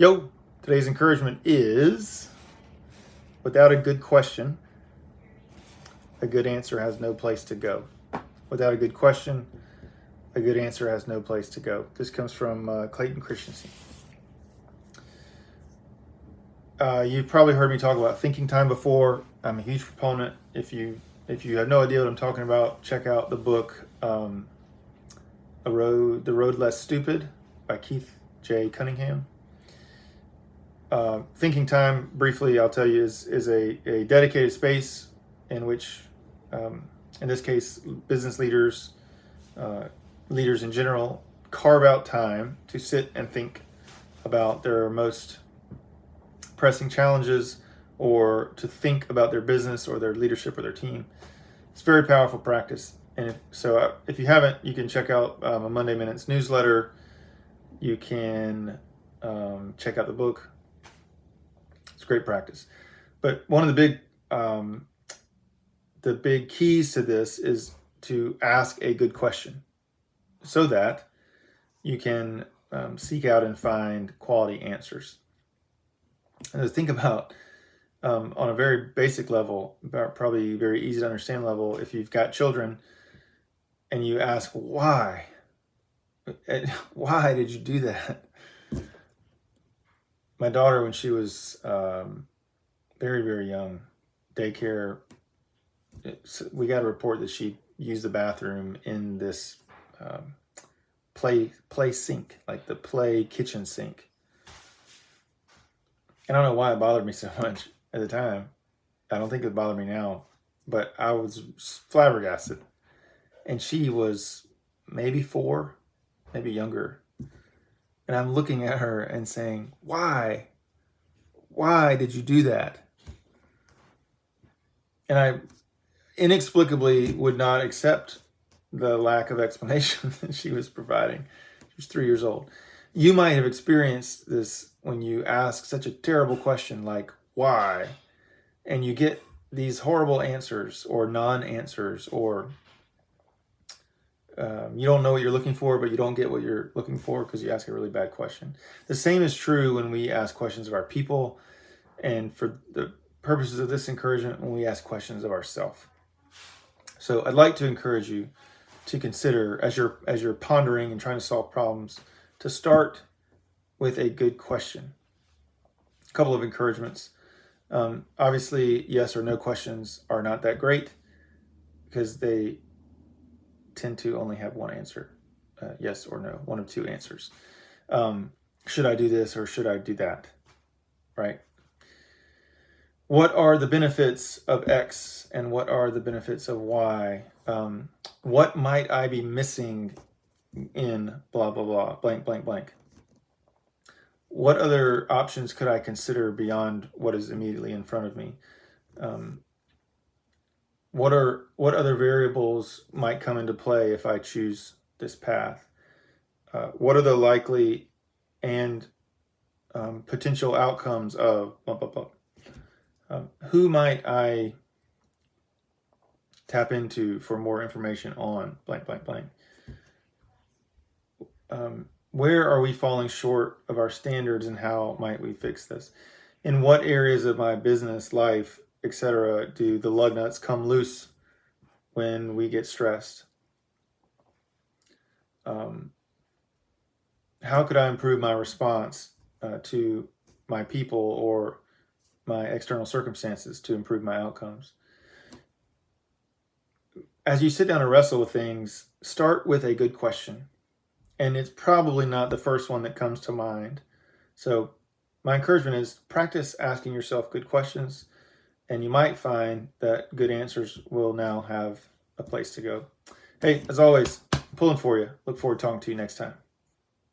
Yo, today's encouragement is, without a good question, a good answer has no place to go. Without a good question, a good answer has no place to go. This comes from Clayton Christensen. You've probably heard me talk about thinking time before. I'm a huge proponent. If you have no idea what I'm talking about, check out the book The Road Less Stupid by Keith J. Cunningham. Thinking time, briefly, I'll tell you, is a dedicated space in which, in this case, business leaders, leaders in general, carve out time to sit and think about their most pressing challenges, or to think about their business or their leadership or their team. It's a very powerful practice. And if you haven't, you can check out a Monday Minutes newsletter. You can check out the book. It's great practice. But one of the big keys to this is to ask a good question so that you can seek out and find quality answers. And to think about on a very basic level, probably very easy to understand level, if you've got children and you ask why did you do that? My daughter, when she was very, very young, daycare, we got a report that she used the bathroom in this play sink, like the play kitchen sink. And I don't know why it bothered me so much at the time. I don't think it would bother me now, but I was flabbergasted. And she was maybe 4, maybe younger. And I'm looking at her and saying, why? Why did you do that? And I inexplicably would not accept the lack of explanation that she was providing. She was 3 years old. You might have experienced this when you ask such a terrible question like, why? And you get these horrible answers or non-answers, or you don't know what you're looking for, but you don't get what you're looking for because you ask a really bad question. The same is true when we ask questions of our people, and for the purposes of this encouragement, when we ask questions of ourselves. So I'd like to encourage you to consider, as you're pondering and trying to solve problems, to start with a good question. A couple of encouragements. Obviously, yes or no questions are not that great because they tend to only have one answer, yes or no, one of two answers. Should I do this or should I do that? Right? What are the benefits of X and what are the benefits of Y? What might I be missing in blah, blah, blah, blank, blank, blank? What other options could I consider beyond what is immediately in front of me? What other variables might come into play if I choose this path? What are the likely and potential outcomes of blah, blah, blah? Who might I tap into for more information on blank, blank, blank? Where are we falling short of our standards and how might we fix this? In what areas of my business life, etc., do the lug nuts come loose when we get stressed? How could I improve my response to my people or my external circumstances to improve my outcomes? As you sit down and wrestle with things, start with a good question. And it's probably not the first one that comes to mind. So my encouragement is practice asking yourself good questions, and you might find that good answers will now have a place to go. Hey, as always, pulling for you. Look forward to talking to you next time.